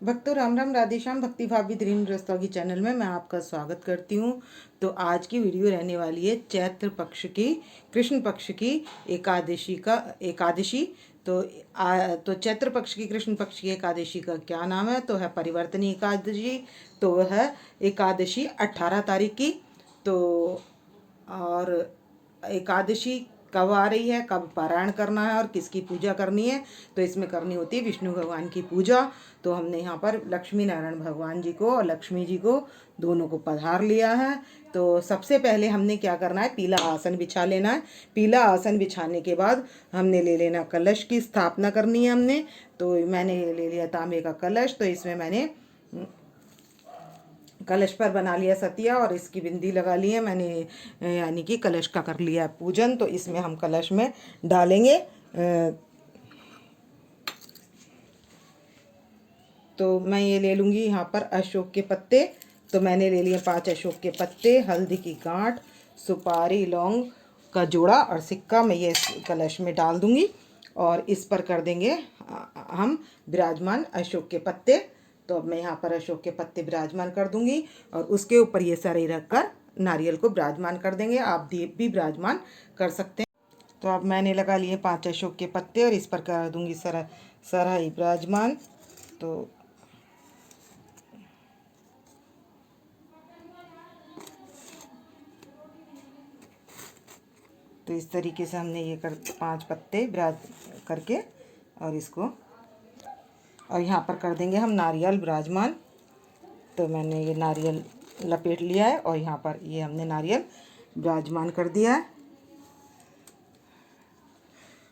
भक्तों राम राम राधे श्याम। भक्ति भाव विद रीम रस्तोगी चैनल में मैं आपका स्वागत करती हूँ। तो आज की वीडियो रहने वाली है चैत्र पक्ष की, कृष्ण पक्ष की एकादशी। तो चैत्र पक्ष की, कृष्ण पक्ष की एकादशी का क्या नाम है? तो है परिवर्तनी एकादशी। तो वह है एकादशी 18 तारीख की। तो और एकादशी कब आ रही है, कब पारायण करना है और किसकी पूजा करनी है? तो इसमें करनी होती है विष्णु भगवान की पूजा। तो हमने यहाँ पर लक्ष्मी नारायण भगवान जी को और लक्ष्मी जी को दोनों को पधार लिया है। तो सबसे पहले हमने क्या करना है, पीला आसन बिछा लेना है। पीला आसन बिछाने के बाद हमने ले लेना कलश की स्थापना करनी है हमने। तो मैंने ले लिया तांबे का कलश। तो इसमें मैंने कलश पर बना लिया सतिया और इसकी बिंदी लगा ली है मैंने, यानी कि कलश का कर लिया पूजन। तो इसमें हम कलश में डालेंगे तो मैं ये ले लूँगी यहाँ पर अशोक के पत्ते। तो मैंने ले लिए 5 अशोक के पत्ते, हल्दी की गांठ, सुपारी, लौंग का जोड़ा और सिक्का मैं ये कलश में डाल दूँगी। और इस पर कर देंगे हम विराजमान अशोक के पत्ते। तो अब मैं यहाँ पर अशोक के पत्ते विराजमान कर दूँगी और उसके ऊपर ये सराई रख कर नारियल को विराजमान कर देंगे। आप दीप भी विराजमान कर सकते हैं। तो अब मैंने लगा लिए 5 अशोक के पत्ते और इस पर कर दूँगी सराई विराजमान। तो इस तरीके से हमने ये 5 पत्ते विराज करके और इसको और यहाँ पर कर देंगे हम नारियल विराजमान। तो मैंने ये नारियल लपेट लिया है और यहाँ पर ये हमने नारियल विराजमान कर दिया है।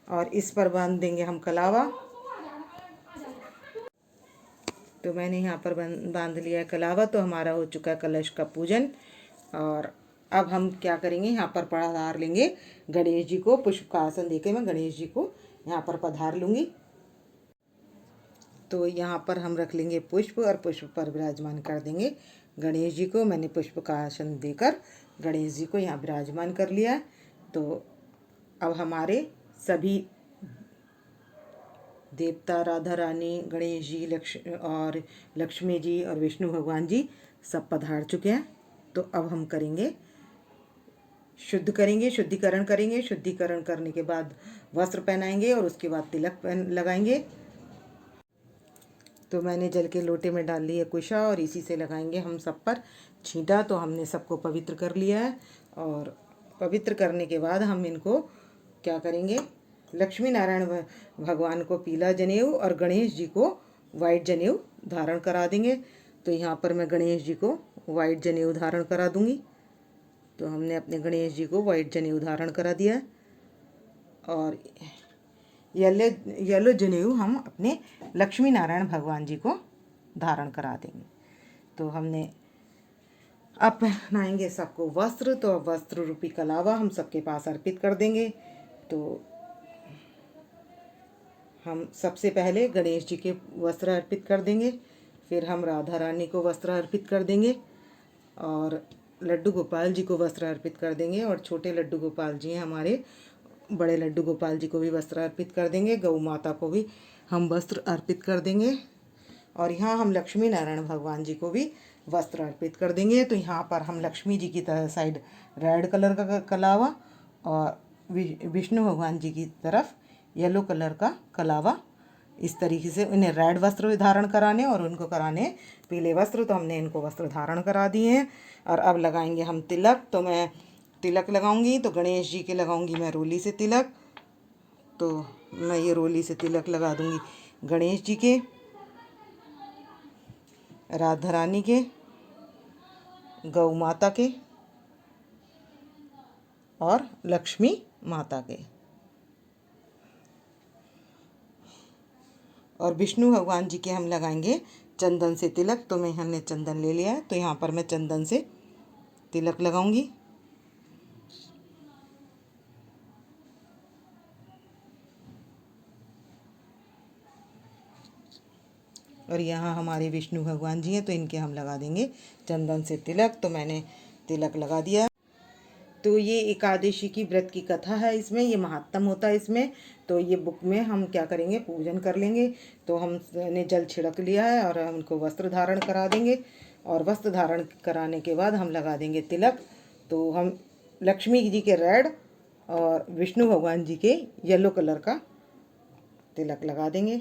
और इस पर बांध देंगे हम कलावा। तो मैंने यहाँ पर बांध लिया है कलावा। तो हमारा हो चुका है कलश का पूजन। और अब हम क्या करेंगे, यहाँ पर पधार लेंगे गणेश जी को। पुष्प का आसन देके मैं गणेश जी को यहाँ पर पधार लूँगी। तो यहाँ पर हम रख लेंगे पुष्प और पुष्प पर विराजमान कर देंगे गणेश जी को। मैंने पुष्प का आसन देकर गणेश जी को यहाँ विराजमान कर लिया। तो अब हमारे सभी देवता, राधा रानी, गणेश जी, लक्ष्मी जी और विष्णु भगवान जी सब पधार चुके हैं। तो अब हम करेंगे शुद्धिकरण करेंगे। शुद्धिकरण करने के बाद वस्त्र पहनाएंगे और उसके बाद तिलक लगाएंगे। तो मैंने जल के लोटे में डाल लिया कुशा और इसी से लगाएंगे हम सब पर छींटा। तो हमने सबको पवित्र कर लिया है। और पवित्र करने के बाद हम इनको क्या करेंगे, लक्ष्मी नारायण भगवान को पीला जनेऊ और गणेश जी को वाइट जनेऊ धारण करा देंगे। तो यहाँ पर मैं गणेश जी को वाइट जनेऊ धारण करा दूँगी। तो हमने अपने गणेश जी को वाइट जनेऊ धारण करा दिया है। और येलो जनेऊ हम अपने लक्ष्मी नारायण भगवान जी को धारण करा देंगे। तो हमने अब पहनाएंगे सबको वस्त्र। तो अब वस्त्र रूपी कलावा हम सबके पास अर्पित कर देंगे। तो हम सबसे पहले गणेश जी के वस्त्र अर्पित कर देंगे, फिर हम राधा रानी को वस्त्र अर्पित कर देंगे और लड्डू गोपाल जी को वस्त्र अर्पित कर देंगे। और छोटे लड्डू गोपाल जी हैं हमारे, बड़े लड्डू गोपाल जी को भी वस्त्र अर्पित कर देंगे। गौ माता को भी हम वस्त्र अर्पित कर देंगे। और यहाँ हम लक्ष्मी नारायण भगवान जी को भी वस्त्र अर्पित कर देंगे। तो यहाँ पर हम लक्ष्मी जी की साइड रेड कलर का कलावा और विष्णु भगवान जी की तरफ येलो कलर का कलावा, इस तरीके से इन्हें रेड वस्त्र धारण कराने और उनको कराने पीले वस्त्र। तो हमने इनको वस्त्र धारण करा दिए हैं। और अब लगाएंगे हम तिलक। तो मैं तिलक लगाऊंगी। तो गणेश जी के लगाऊंगी मैं रोली से तिलक। तो मैं ये रोली से तिलक लगा दूंगी गणेश जी के, राधा रानी के, गौ माता के और लक्ष्मी माता के। और विष्णु भगवान जी के हम लगाएंगे चंदन से तिलक। तो हमने चंदन ले लिया है। तो यहाँ पर मैं चंदन से तिलक लगाऊंगी। और यहाँ हमारे विष्णु भगवान जी हैं तो इनके हम लगा देंगे चंदन से तिलक। तो मैंने तिलक लगा दिया। तो ये एकादशी की व्रत की कथा है, इसमें ये महात्म होता है इसमें। तो ये बुक में हम क्या करेंगे, पूजन कर लेंगे। तो हमने जल छिड़क लिया है और हम उनको वस्त्र धारण करा देंगे, और वस्त्र धारण कराने के बाद हम लगा देंगे तिलक। तो हम लक्ष्मी जी के रेड और विष्णु भगवान जी के येलो कलर का तिलक लगा देंगे।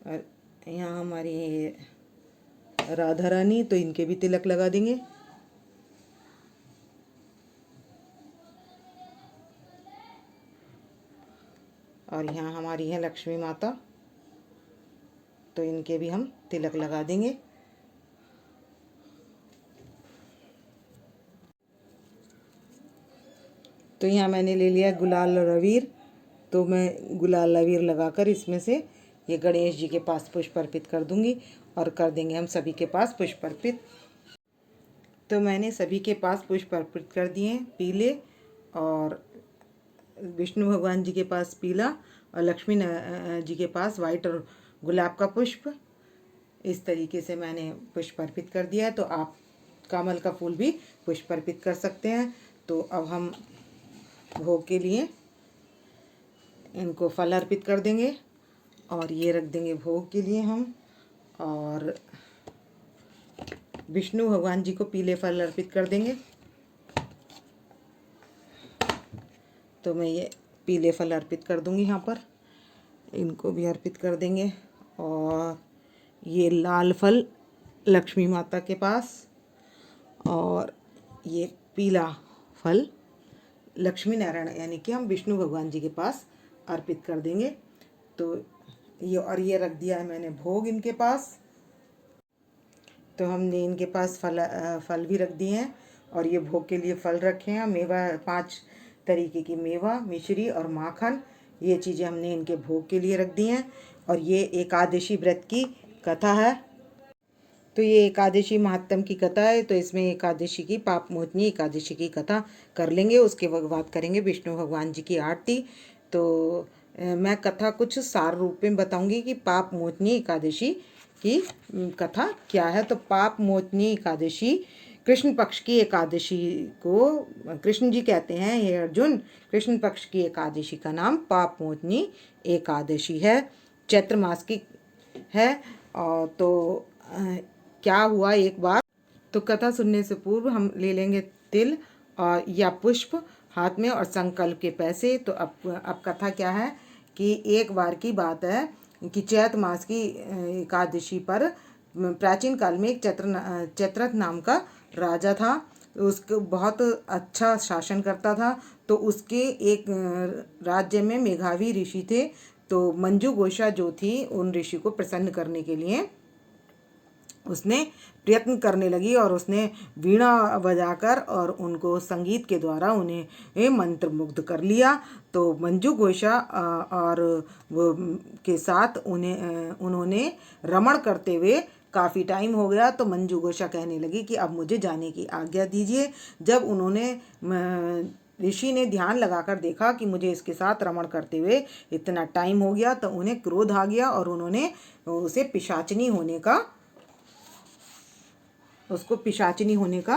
और यहाँ हमारी राधा रानी, तो इनके भी तिलक लगा देंगे। और यहाँ हमारी है लक्ष्मी माता, तो इनके भी हम तिलक लगा देंगे। तो यहाँ मैंने ले लिया गुलाल और अबीर। तो मैं गुलाल अबीर लगाकर इसमें से ये गणेश जी के पास पुष्प अर्पित कर दूंगी, और कर देंगे हम सभी के पास पुष्प अर्पित। तो मैंने सभी के पास पुष्प अर्पित कर दिए, पीले, और विष्णु भगवान जी के पास पीला, और लक्ष्मी जी के पास वाइट और गुलाब का पुष्प। इस तरीके से मैंने पुष्प अर्पित कर दिया है। तो आप कमल का फूल भी पुष्प अर्पित कर सकते हैं। तो अब हम भोग के लिए इनको फल अर्पित कर देंगे, और ये रख देंगे भोग के लिए हम। और विष्णु भगवान जी को पीले फल अर्पित कर देंगे। तो मैं ये पीले फल अर्पित कर दूंगी यहाँ पर, इनको भी अर्पित कर देंगे। और ये लाल फल लक्ष्मी माता के पास, और ये पीला फल लक्ष्मी नारायण यानी कि हम विष्णु भगवान जी के पास अर्पित कर देंगे। तो ये रख दिया है मैंने भोग इनके पास। तो हमने इनके पास फल भी रख दिए हैं, और ये भोग के लिए फल रखे हैं। मेवा 5 तरीके की मेवा, मिश्री और माखन, ये चीज़ें हमने इनके भोग के लिए रख दी हैं। और ये एकादशी व्रत की कथा है। तो ये एकादशी महात्म की कथा है। तो इसमें एकादशी की पाप मोचनी एकादशी की कथा कर लेंगे, उसके बाद करेंगे विष्णु भगवान जी की आरती। तो मैं कथा कुछ सार रूप में बताऊंगी कि पाप मोचनी एकादशी की कथा क्या है। तो पाप मोचनी एकादशी कृष्ण पक्ष की एकादशी को कृष्ण जी कहते हैं, हे अर्जुन, कृष्ण पक्ष की एकादशी का नाम पाप मोचनी एकादशी है, चैत्र मास की है। और तो क्या हुआ एक बार, तो कथा सुनने से पूर्व हम ले लेंगे तिल और या पुष्प हाथ में और संकल्प के पैसे। तो अब कथा क्या है कि एक बार की बात है कि चैत्र मास की एकादशी पर प्राचीन काल में एक चैत्रथ नाम का राजा था। उसको बहुत अच्छा शासन करता था। तो उसके एक राज्य में मेघावी ऋषि थे। तो मंजू घोषा जो थी, उन ऋषि को प्रसन्न करने के लिए उसने प्रयत्न करने लगी, और उसने वीणा बजाकर और उनको संगीत के द्वारा उन्हें मंत्रमुग्ध कर लिया। तो मंजू घोषा और वो के साथ उन्होंने रमण करते हुए काफ़ी टाइम हो गया। तो मंजू घोषा कहने लगी कि अब मुझे जाने की आज्ञा दीजिए। जब उन्होंने ऋषि ने ध्यान लगाकर देखा कि मुझे इसके साथ रमण करते हुए इतना टाइम हो गया, तो उन्हें क्रोध आ गया, और उन्होंने उसे उसको पिशाचिनी होने का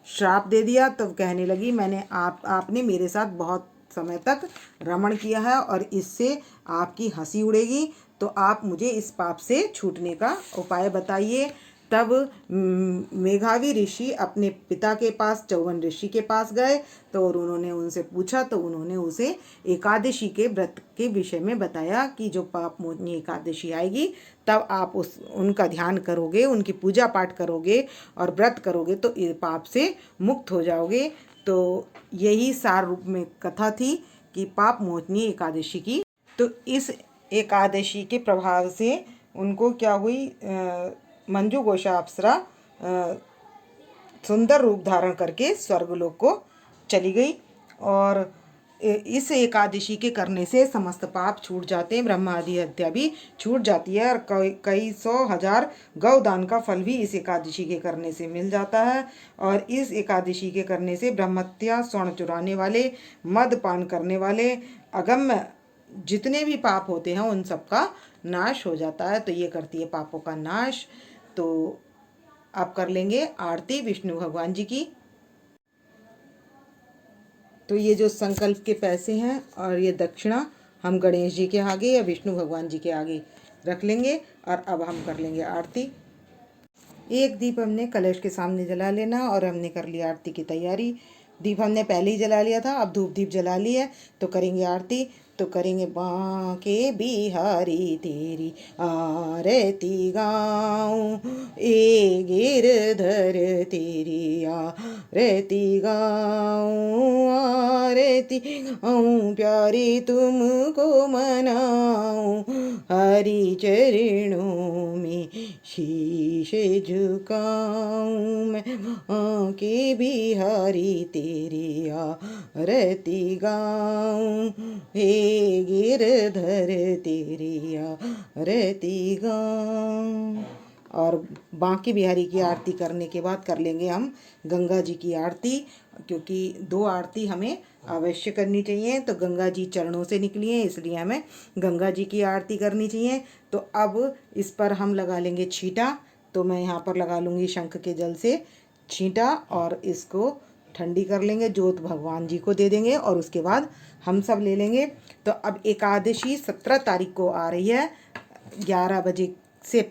श्राप दे दिया। तब कहने लगी, आपने मेरे साथ बहुत समय तक रमण किया है, और इससे आपकी हंसी उड़ेगी। तो आप मुझे इस पाप से छूटने का उपाय बताइए। तब मेघावी ऋषि अपने पिता के पास, चौवन ऋषि के पास गए। तो और उन्होंने उनसे पूछा, तो उन्होंने उसे एकादशी के व्रत के विषय में बताया कि जो पाप मोचनी एकादशी आएगी, तब आप उनका ध्यान करोगे, उनकी पूजा पाठ करोगे और व्रत करोगे, तो ये पाप से मुक्त हो जाओगे। तो यही सार रूप में कथा थी कि पाप मोचनी एकादशी की। तो इस एकादशी के प्रभाव से उनको क्या हुई, मंजू घोषा अप्सरा सुंदर रूप धारण करके स्वर्गलोक को चली गई। और इस एकादशी के करने से समस्त पाप छूट जाते हैं, ब्रह्मा आदि हत्या भी छूट जाती है, और कई 100,000 गौदान का फल भी इस एकादशी के करने से मिल जाता है। और इस एकादशी के करने से ब्रह्महत्या, स्वर्ण चुराने वाले, मदपान करने वाले, अगम्य जितने भी पाप होते हैं उन सब का नाश हो जाता है। तो ये करती है पापों का नाश। तो अब कर लेंगे आरती विष्णु भगवान जी की। तो ये जो संकल्प के पैसे हैं और ये दक्षिणा हम गणेश जी के आगे या विष्णु भगवान जी के आगे रख लेंगे और अब हम कर लेंगे आरती। एक दीप हमने कलश के सामने जला लेना और हमने कर लिया आरती की तैयारी। दीप हमने पहले ही जला लिया था, अब धूप दीप जला ली है तो करेंगे आरती। तो करेंगे बांके बिहारी तेरी आरती गाऊं, ए गिरधर तेरी आरती गाऊं, आरती गाऊं, प्यारी तुमको मनाऊं, हरि चरणों में शीश झुकाऊं मैं, बांके बिहारी तेरी आरती गाऊं, हे गिरधर तेरी आरती गाऊं। और बांके बिहारी की आरती करने के बाद कर लेंगे हम गंगा जी की आरती, क्योंकि 2 आरती हमें अवश्य करनी चाहिए। तो गंगा जी चरणों से निकली हैं, इसलिए हमें गंगा जी की आरती करनी चाहिए। तो अब इस पर हम लगा लेंगे छींटा। तो मैं यहाँ पर लगा लूँगी शंख के जल से छींटा और इसको ठंडी कर लेंगे, जोत भगवान जी को दे देंगे और उसके बाद हम सब ले लेंगे। तो अब एकादशी 17 तारीख को आ रही है, 11 बजे से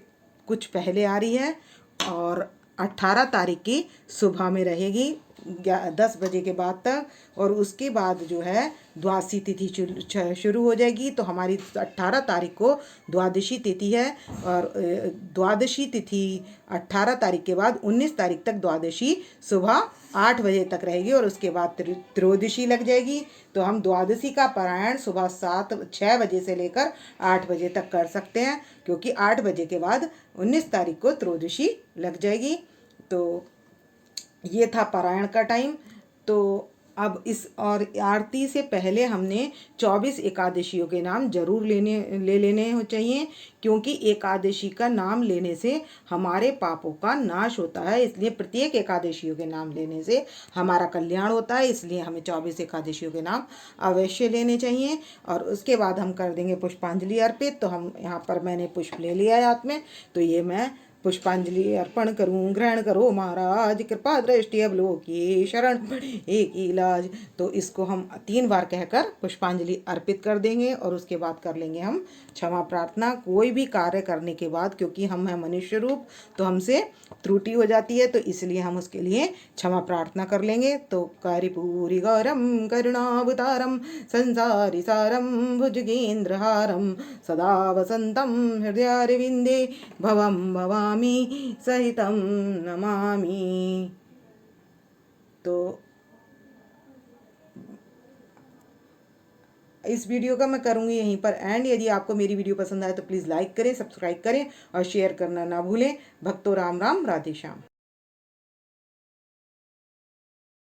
कुछ पहले आ रही है और 18 तारीख की सुबह में रहेगी 10 बजे के बाद तक। और उसके बाद जो है द्वादशी तिथि शुरू हो जाएगी। तो हमारी 18 तारीख को द्वादशी तिथि है और द्वादशी तिथि 18 तारीख के बाद 19 तारीख तक द्वादशी सुबह 8 बजे तक रहेगी और उसके बाद त्रयोदशी लग जाएगी। तो हम द्वादशी का पारायण सुबह 6 बजे से लेकर 8 बजे तक कर सकते हैं, क्योंकि 8 बजे के बाद 19 तारीख को त्रयोदशी लग जाएगी। तो ये था पारायण का टाइम। तो अब इस और आरती से पहले हमने 24 एकादशियों के नाम जरूर ले लेने चाहिए, क्योंकि एकादशी का नाम लेने से हमारे पापों का नाश होता है। इसलिए प्रत्येक एकादशियों के नाम लेने से हमारा कल्याण होता है, इसलिए हमें 24 एकादशियों के नाम अवश्य लेने चाहिए। और उसके बाद हम कर देंगे पुष्पांजलि अर्पित। तो हम यहाँ पर मैंने पुष्प ले लिया है हाथ में, तो ये मैं पुष्पांजलि अर्पण करूं। ग्रहण करो महाराज, कृपा दृष्टि अवलोकिए, शरण एक इलाज। तो इसको हम 3 बार कहकर पुष्पांजलि अर्पित कर देंगे और उसके बाद कर लेंगे हम क्षमा प्रार्थना। कोई भी कार्य करने के बाद, क्योंकि हम हैं मनुष्य रूप, तो हमसे त्रुटि हो जाती है, तो इसलिए हम उसके लिए क्षमा प्रार्थना कर लेंगे। तो कर्पूरी गौरम करुणावतारम संसारी सारम भुजगेंद्रहारम सदा वसंतम हृदयारविंदे भवम भवामी सहितं नमामि। तो इस वीडियो का मैं करूँगी यहीं पर एंड। यदि आपको मेरी वीडियो पसंद आए तो प्लीज़ लाइक करें, सब्सक्राइब करें और शेयर करना ना भूलें। भक्तों राम राम, राधे श्याम।